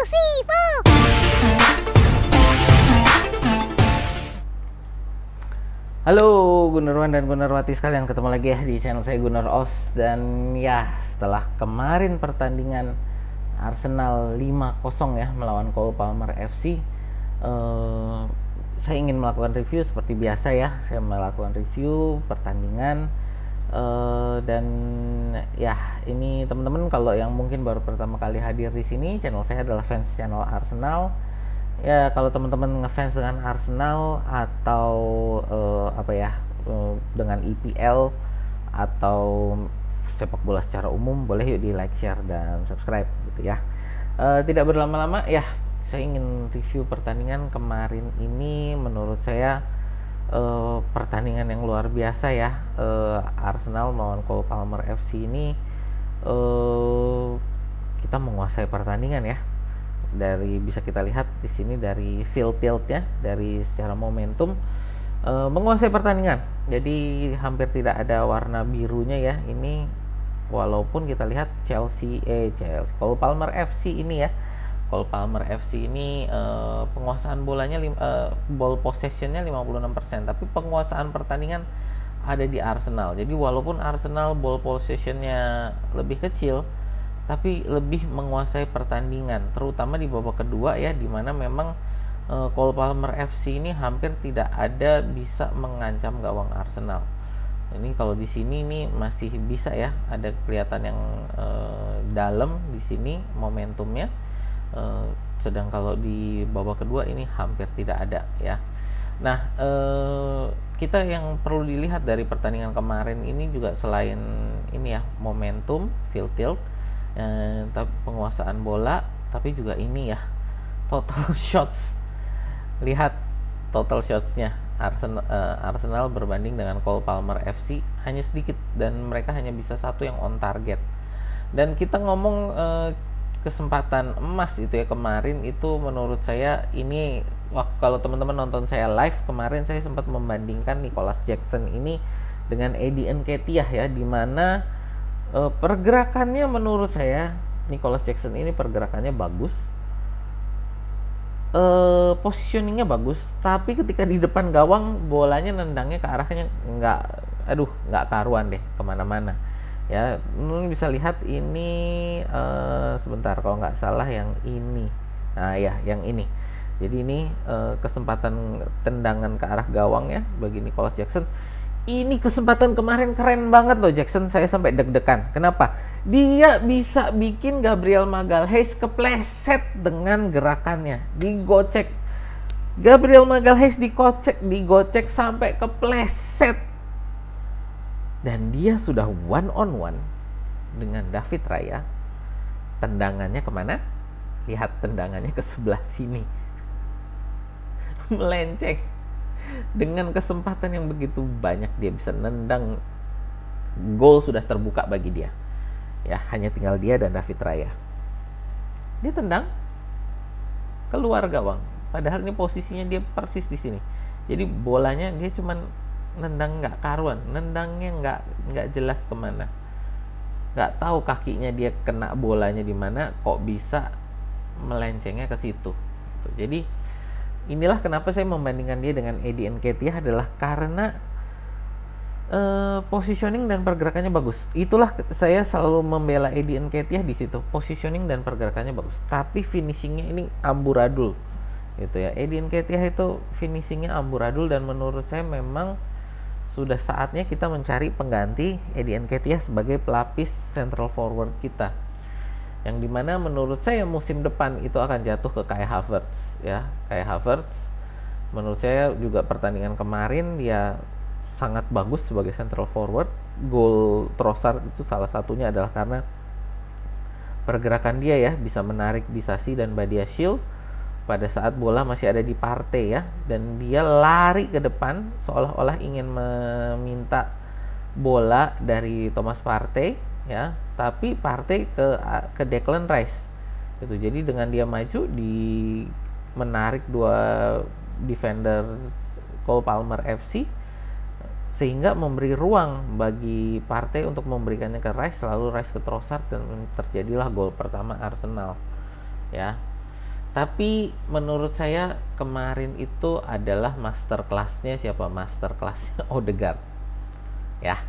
three, four. Halo Gunawan dan Gunarwati sekalian, ketemu lagi ya di channel saya Gunar Os. Dan ya, setelah kemarin pertandingan Arsenal 5-0 ya melawan Cole Palmer FC, saya ingin melakukan review seperti biasa ya. Saya melakukan review pertandingan, dan ya ini teman-teman kalau yang mungkin baru pertama kali hadir di sini, channel saya adalah fans channel Arsenal. Ya, kalau teman-teman ngefans dengan Arsenal atau dengan EPL atau sepak bola secara umum, boleh yuk di like, share, dan subscribe gitu ya. Tidak berlama-lama ya, saya ingin review pertandingan kemarin ini. Menurut saya pertandingan yang luar biasa ya. Arsenal melawan Cole Palmer FC ini, kita menguasai pertandingan ya. Dari bisa kita lihat di sini dari field tilt ya, dari secara momentum menguasai pertandingan. Jadi hampir tidak ada warna birunya ya. Ini walaupun kita lihat Cole Palmer FC ini ya. Cole Palmer FC ini penguasaan bolanya ball possessionnya 56%, tapi penguasaan pertandingan ada di Arsenal. Jadi walaupun Arsenal ball possessionnya lebih kecil, tapi lebih menguasai pertandingan, terutama di babak kedua ya, dimana memang Cole Palmer FC ini hampir tidak ada bisa mengancam gawang Arsenal. Ini kalau di sini ini masih bisa ya, ada kelihatan yang dalam di sini momentumnya, sedang kalau di babak kedua ini hampir tidak ada ya. Nah, kita yang perlu dilihat dari pertandingan kemarin ini juga selain ini ya, momentum, field tilt, penguasaan bola, tapi juga ini ya, total shots. Lihat total shotsnya Arsenal berbanding dengan Cole Palmer FC hanya sedikit, dan mereka hanya bisa satu yang on target. Dan kita ngomong kesempatan emas itu ya, kemarin itu menurut saya ini, kalau teman-teman nonton saya live kemarin, saya sempat membandingkan Nicolas Jackson ini dengan Eddie Nketiah ya, dimana pergerakannya menurut saya Nicolas Jackson ini pergerakannya bagus, positioningnya bagus, tapi ketika di depan gawang bolanya nendangnya ke arahnya nggak karuan deh, kemana-mana ya. Bisa lihat ini, sebentar, kalau nggak salah yang ini, nah ya yang ini. Jadi ini kesempatan tendangan ke arah gawang ya bagi Nicolas Jackson. Ini kesempatan kemarin keren banget loh Jackson, saya sampai deg-degan. Kenapa? Dia bisa bikin Gabriel Magalhaes kepleset dengan gerakannya, digocek. Gabriel Magalhaes digocek sampai kepleset. Dan dia sudah one on one dengan David Raya. Tendangannya kemana? Lihat tendangannya ke sebelah sini. Melenceng. Dengan kesempatan yang begitu banyak, dia bisa nendang, gol sudah terbuka bagi dia ya, hanya tinggal dia dan David Raya. Dia tendang keluar gawang, padahal ini posisinya dia persis di sini. Jadi bolanya dia cuman nendang nggak karuan, nendangnya nggak jelas kemana, nggak tahu kakinya dia kena bolanya di mana, kok bisa melencengnya ke situ. Jadi inilah kenapa saya membandingkan dia dengan Eddie Nketiah, adalah karena positioning dan pergerakannya bagus. Itulah saya selalu membela Eddie Nketiah di situ. Positioning dan pergerakannya bagus, tapi finishingnya ini amburadul gitu ya. Eddie Nketiah itu finishingnya amburadul, dan menurut saya memang sudah saatnya kita mencari pengganti Eddie Nketiah sebagai pelapis central forward kita, yang dimana menurut saya musim depan itu akan jatuh ke Kai Havertz ya. Kai Havertz menurut saya juga pertandingan kemarin dia sangat bagus sebagai central forward. Gol Trossard itu salah satunya adalah karena pergerakan dia ya, bisa menarik Disasi dan Badiashile pada saat bola masih ada di Partey ya, dan dia lari ke depan seolah-olah ingin meminta bola dari Thomas Partey ya, tapi Partey ke Declan Rice gitu. Jadi dengan dia maju, menarik dua defender Cole Palmer FC, sehingga memberi ruang bagi Partey untuk memberikannya ke Rice, lalu Rice ke Trossard, dan terjadilah gol pertama Arsenal ya. Tapi menurut saya kemarin itu adalah master class-nya siapa? Master class-nya Odegaard. Ya.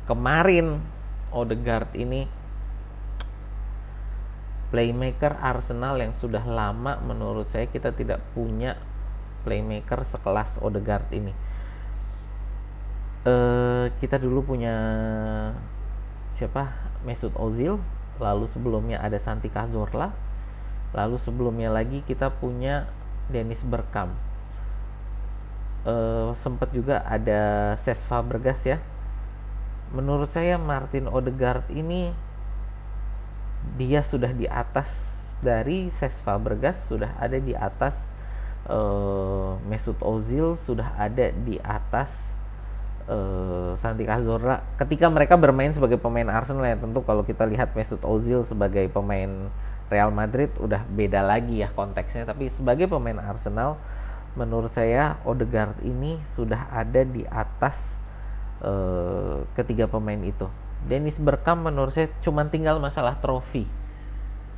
Kemarin Odegaard ini playmaker Arsenal yang sudah lama menurut saya kita tidak punya playmaker sekelas Odegaard ini. Kita dulu punya siapa? Mesut Ozil, lalu sebelumnya ada Santi Cazorla, lalu sebelumnya lagi kita punya Dennis Bergkamp. Sempat juga ada Cesc Fabregas ya. Menurut saya Martin Odegaard ini dia sudah di atas dari Cesc Fabregas, sudah ada di atas Mesut Ozil, sudah ada di atas Santi Cazorla ketika mereka bermain sebagai pemain Arsenal ya. Tentu kalau kita lihat Mesut Ozil sebagai pemain Real Madrid udah beda lagi ya konteksnya, tapi sebagai pemain Arsenal menurut saya Odegaard ini sudah ada di atas ketiga pemain itu. Dennis Bergkamp menurut saya cuma tinggal masalah trofi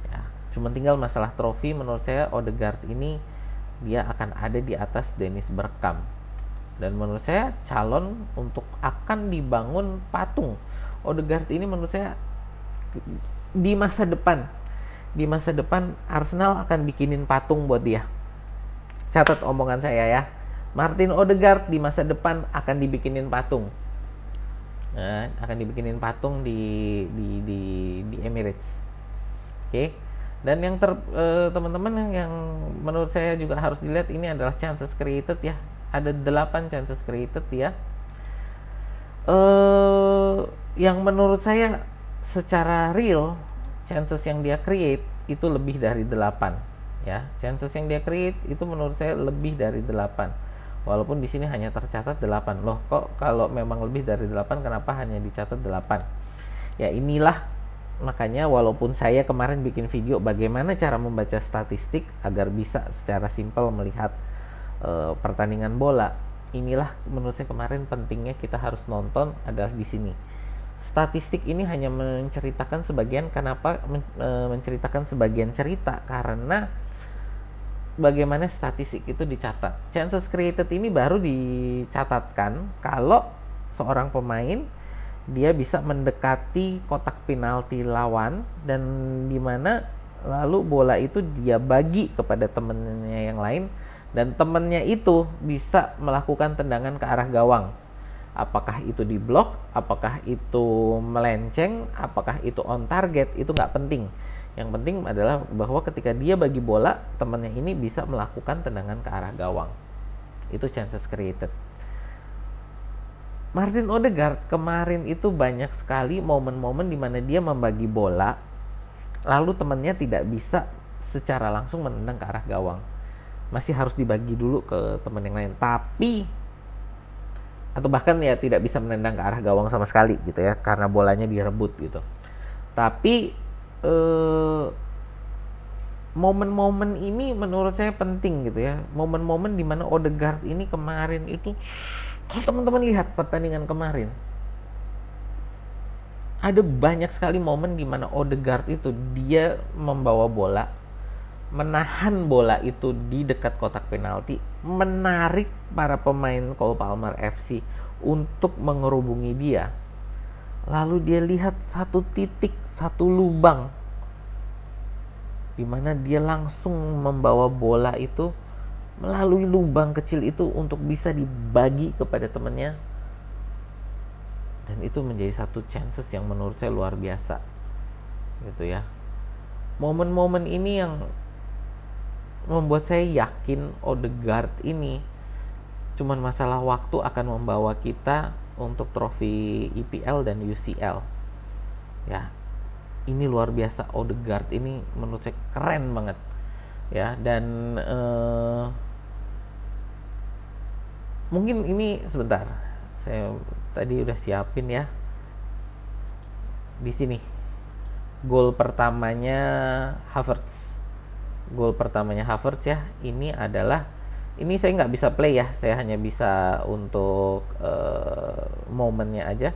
ya, cuma tinggal masalah trofi. Menurut saya Odegaard ini dia akan ada di atas Dennis Bergkamp. Dan menurut saya calon untuk akan dibangun patung Odegaard ini menurut saya di masa depan Arsenal akan bikinin patung buat dia. Catat omongan saya ya. Martin Odegaard di masa depan akan dibikinin patung. Nah, akan dibikinin patung di Emirates. Oke. Dan yang teman-teman yang menurut saya juga harus dilihat ini adalah chances created ya. Ada 8 chances created ya. Yang menurut saya secara real chances yang dia create itu lebih dari 8 ya. Chances yang dia create itu menurut saya lebih dari 8. Walaupun di sini hanya tercatat 8. Loh, kok kalau memang lebih dari 8 kenapa hanya dicatat 8? Ya inilah makanya walaupun saya kemarin bikin video bagaimana cara membaca statistik agar bisa secara simpel melihat pertandingan bola. Inilah menurut saya kemarin pentingnya kita harus nonton adalah di sini. Statistik ini hanya menceritakan sebagian. Kenapa menceritakan sebagian cerita? Karena bagaimana statistik itu dicatat. Chances created ini baru dicatatkan kalau seorang pemain dia bisa mendekati kotak penalti lawan dan dimana lalu bola itu dia bagi kepada temannya yang lain dan temannya itu bisa melakukan tendangan ke arah gawang. Apakah itu di blok, apakah itu melenceng, apakah itu on target, itu nggak penting. Yang penting adalah bahwa ketika dia bagi bola, temannya ini bisa melakukan tendangan ke arah gawang. Itu chances created. Martin Odegaard kemarin itu banyak sekali momen-momen di mana dia membagi bola, lalu temannya tidak bisa secara langsung menendang ke arah gawang. Masih harus dibagi dulu ke teman yang lain, tapi atau bahkan ya tidak bisa menendang ke arah gawang sama sekali gitu ya, karena bolanya direbut gitu. Tapi momen-momen ini menurut saya penting gitu ya. Momen-momen di mana Odegaard ini kemarin itu, kalau teman-teman lihat pertandingan kemarin, ada banyak sekali momen di mana Odegaard itu dia membawa bola, menahan bola itu di dekat kotak penalti, menarik para pemain Cole Palmer FC untuk mengerubungi dia. Lalu dia lihat satu titik, satu lubang di mana dia langsung membawa bola itu melalui lubang kecil itu untuk bisa dibagi kepada temannya. Dan itu menjadi satu chances yang menurut saya luar biasa. Gitu ya. Momen-momen ini yang membuat saya yakin Odegaard ini cuman masalah waktu akan membawa kita untuk trofi EPL dan UCL. Ya. Ini luar biasa, Odegaard ini menurut saya keren banget. Ya, dan mungkin ini sebentar. Saya tadi udah siapin ya. Di sini. Gol pertamanya Havertz. Gol pertamanya Havertz ya, ini adalah, ini saya nggak bisa play ya, saya hanya bisa untuk momennya aja.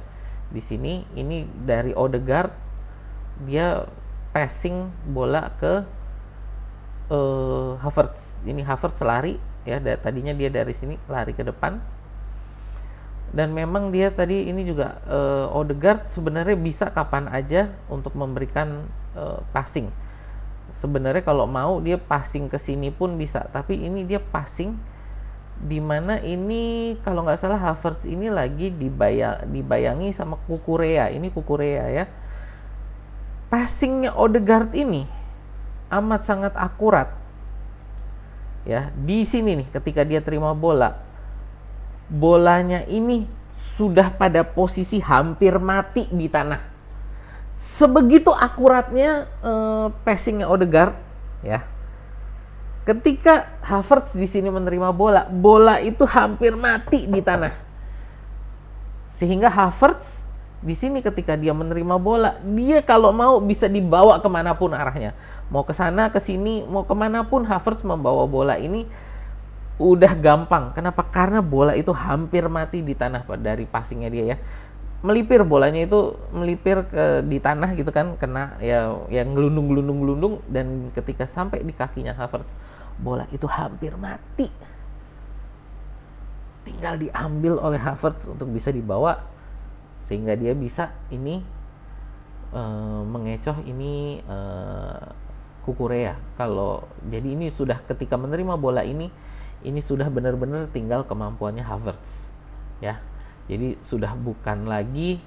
Di sini ini dari Odegaard, dia passing bola ke Havertz. Ini Havertz lari ya, tadinya dia dari sini lari ke depan. Dan memang dia tadi ini juga Odegaard sebenarnya bisa kapan aja untuk memberikan passing. Sebenarnya kalau mau dia passing ke sini pun bisa, tapi ini dia passing dimana ini kalau nggak salah Havertz ini lagi dibayangi sama Kukurea. Ini Kukurea ya. Passingnya Odegaard ini amat sangat akurat ya. Di sini nih ketika dia terima bola, bolanya ini sudah pada posisi hampir mati di tanah. Sebegitu akuratnya passingnya Odegaard ya. Ketika Havertz di sini menerima bola, bola itu hampir mati di tanah. Sehingga Havertz di sini ketika dia menerima bola, dia kalau mau bisa dibawa kemanapun arahnya. Mau ke sana, ke sini, mau kemanapun Havertz membawa bola ini udah gampang. Kenapa? Karena bola itu hampir mati di tanah dari passingnya dia ya. Melipir bolanya itu melipir di tanah gitu kan, kena ya yang gelundung dan ketika sampai di kakinya Havertz, bola itu hampir mati. Tinggal diambil oleh Havertz untuk bisa dibawa sehingga dia bisa ini mengecoh ini Kukurea. Kalau jadi ini sudah ketika menerima bola ini sudah benar-benar tinggal kemampuannya Havertz ya. Jadi sudah bukan lagi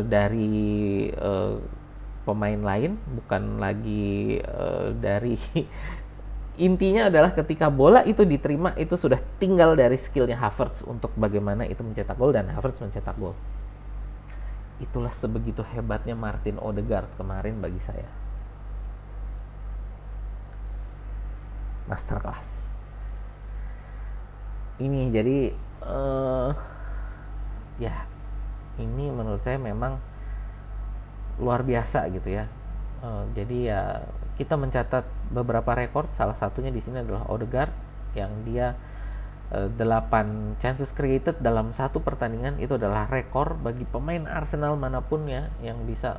dari pemain lain, bukan lagi dari intinya adalah ketika bola itu diterima itu sudah tinggal dari skillnya Havertz untuk bagaimana itu mencetak gol, dan Havertz mencetak gol. Itulah sebegitu hebatnya Martin Odegaard kemarin bagi saya. Masterclass. Ini jadi ya ini menurut saya memang luar biasa gitu ya. Jadi ya kita mencatat beberapa rekor, salah satunya di sini adalah Odegaard yang dia 8 chances created dalam satu pertandingan. Itu adalah rekor bagi pemain Arsenal manapun ya yang bisa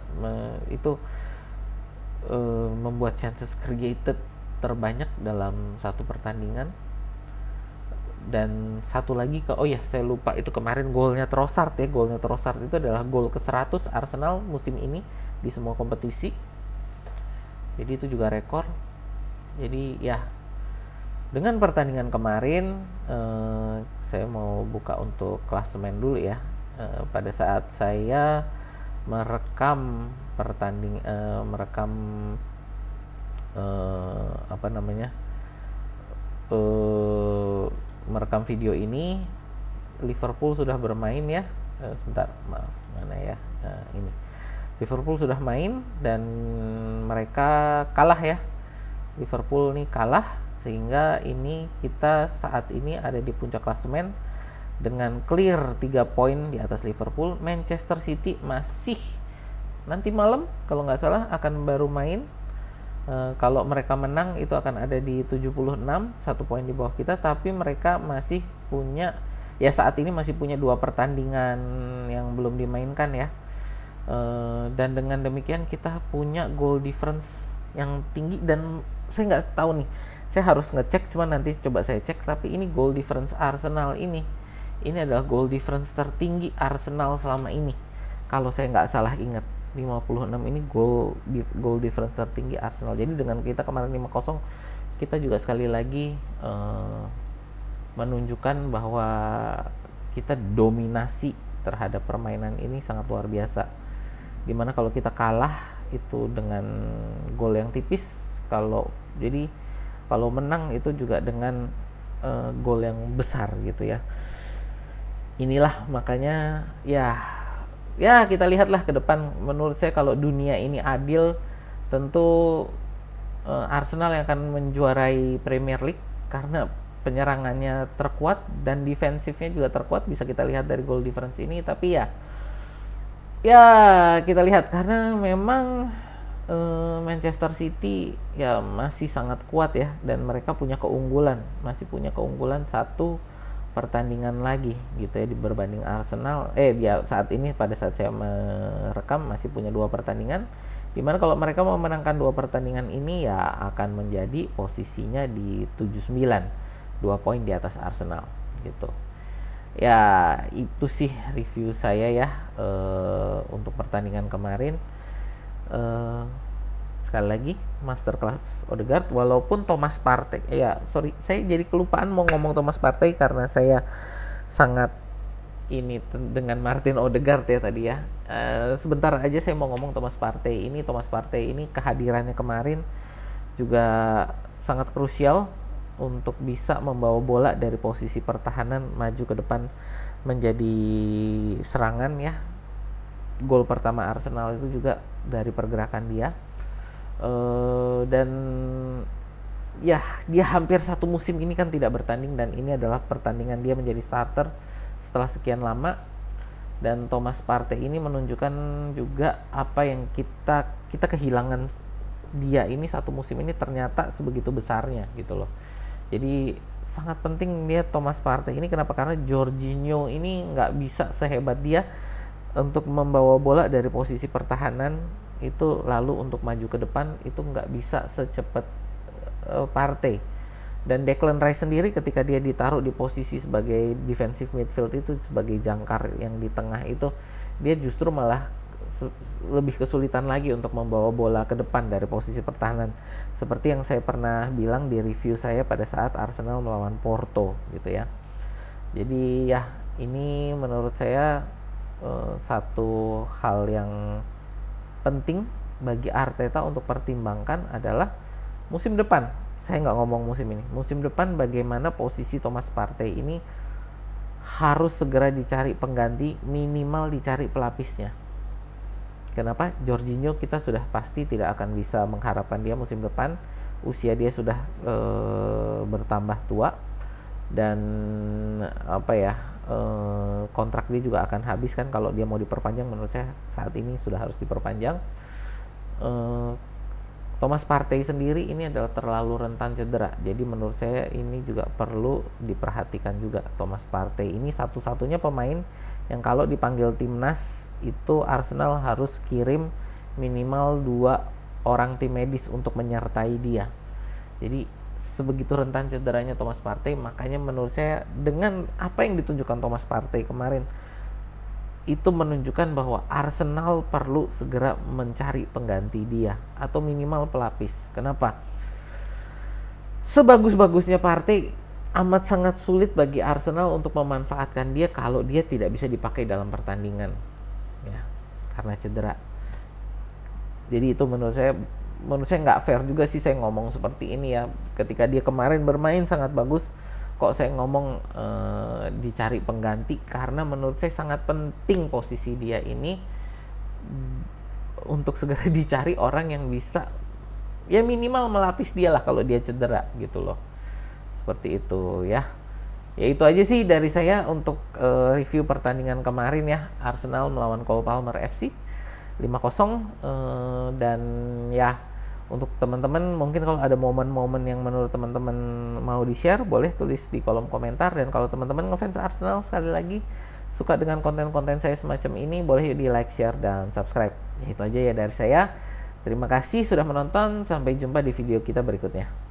membuat chances created terbanyak dalam satu pertandingan. Dan satu lagi saya lupa itu kemarin golnya Trossard ya. Golnya Trossard itu adalah gol ke-100 Arsenal musim ini di semua kompetisi. Jadi itu juga rekor. Jadi ya dengan pertandingan kemarin saya mau buka untuk klasemen dulu ya. Pada saat saya merekam merekam video ini, Liverpool sudah bermain ya. Sebentar, maaf, mana ya? Ini Liverpool sudah main dan mereka kalah ya. Liverpool nih kalah sehingga ini kita saat ini ada di puncak klasemen dengan clear 3 poin di atas Liverpool. Manchester City masih nanti malam kalau nggak salah akan baru main. Kalau mereka menang itu akan ada di 76, 1 poin di bawah kita, tapi mereka masih punya ya saat ini masih punya 2 pertandingan yang belum dimainkan ya. Dan dengan demikian kita punya goal difference yang tinggi, dan saya nggak tahu nih, saya harus ngecek, cuma nanti coba saya cek. Tapi ini goal difference Arsenal ini adalah goal difference tertinggi Arsenal selama ini kalau saya nggak salah ingat. 56 ini goal difference tertinggi Arsenal. Jadi dengan kita kemarin 5-0, kita juga sekali lagi menunjukkan bahwa kita dominasi terhadap permainan ini sangat luar biasa. Dimana kalau kita kalah itu dengan gol yang tipis, kalau menang itu juga dengan gol yang besar gitu ya. Inilah makanya ya kita lihatlah ke depan. Menurut saya kalau dunia ini adil, tentu Arsenal yang akan menjuarai Premier League karena penyerangannya terkuat dan defensifnya juga terkuat, bisa kita lihat dari goal difference ini. Tapi ya kita lihat karena memang Manchester City ya masih sangat kuat ya, dan mereka masih punya keunggulan 1 pertandingan lagi gitu ya berbanding Arsenal. Saat ini pada saat saya merekam masih punya 2 pertandingan Dimana kalau mereka memenangkan 2 pertandingan ini ya akan menjadi posisinya di 79, 2 poin di atas Arsenal gitu. Ya itu sih review saya ya untuk pertandingan kemarin. eh, Sekali lagi masterclass Odegaard, walaupun Thomas Partey ya sorry saya jadi kelupaan mau ngomong Thomas Partey karena saya sangat ini dengan Martin Odegaard ya tadi ya. Sebentar aja saya mau ngomong Thomas Partey ini. Thomas Partey ini kehadirannya kemarin juga sangat krusial untuk bisa membawa bola dari posisi pertahanan maju ke depan menjadi serangan ya. Gol pertama Arsenal itu juga dari pergerakan dia. Dan ya dia hampir 1 musim ini kan tidak bertanding, dan ini adalah pertandingan dia menjadi starter setelah sekian lama. Dan Thomas Partey ini menunjukkan juga apa yang kita kehilangan dia ini 1 musim ini ternyata sebegitu besarnya gitu loh. Jadi sangat penting dia Thomas Partey ini. Kenapa? Karena Jorginho ini nggak bisa sehebat dia untuk membawa bola dari posisi pertahanan itu lalu untuk maju ke depan, itu nggak bisa secepat Partey. Dan Declan Rice sendiri ketika dia ditaruh di posisi sebagai defensive midfield itu, sebagai jangkar yang di tengah itu, dia justru malah lebih kesulitan lagi untuk membawa bola ke depan dari posisi pertahanan, seperti yang saya pernah bilang di review saya pada saat Arsenal melawan Porto gitu ya. Jadi ya ini menurut saya satu hal yang penting bagi Arteta untuk pertimbangkan adalah musim depan. Saya nggak ngomong musim ini. Musim depan bagaimana posisi Thomas Partey ini harus segera dicari pengganti, minimal dicari pelapisnya. Kenapa? Jorginho kita sudah pasti tidak akan bisa mengharapkan dia musim depan. Usia dia sudah bertambah tua dan apa ya, kontrak dia juga akan habis kan. Kalau dia mau diperpanjang, menurut saya saat ini sudah harus diperpanjang. Thomas Partey sendiri ini adalah terlalu rentan cedera, jadi menurut saya ini juga perlu diperhatikan juga. Thomas Partey ini satu-satunya pemain yang kalau dipanggil timnas itu Arsenal harus kirim minimal 2 orang tim medis untuk menyertai dia. Jadi sebegitu rentan cederanya Thomas Partey. Makanya menurut saya dengan apa yang ditunjukkan Thomas Partey kemarin, itu menunjukkan bahwa Arsenal perlu segera mencari pengganti dia atau minimal pelapis. Kenapa? Sebagus-bagusnya Partey, amat sangat sulit bagi Arsenal untuk memanfaatkan dia kalau dia tidak bisa dipakai dalam pertandingan ya, karena cedera. Jadi itu menurut saya nggak fair juga sih saya ngomong seperti ini ya. Ketika dia kemarin bermain sangat bagus, kok saya ngomong dicari pengganti, karena menurut saya sangat penting posisi dia ini untuk segera dicari orang yang bisa ya minimal melapis dia lah kalau dia cedera gitu loh. Seperti itu ya. Ya itu aja sih dari saya untuk review pertandingan kemarin ya, Arsenal melawan Cole Palmer FC 5-0. Dan ya untuk teman-teman mungkin kalau ada momen-momen yang menurut teman-teman mau di-share, boleh tulis di kolom komentar. Dan kalau teman-teman ngefans Arsenal sekali lagi suka dengan konten-konten saya semacam ini, boleh di like, share, dan subscribe. Ya itu aja ya dari saya. Terima kasih sudah menonton, sampai jumpa di video kita berikutnya.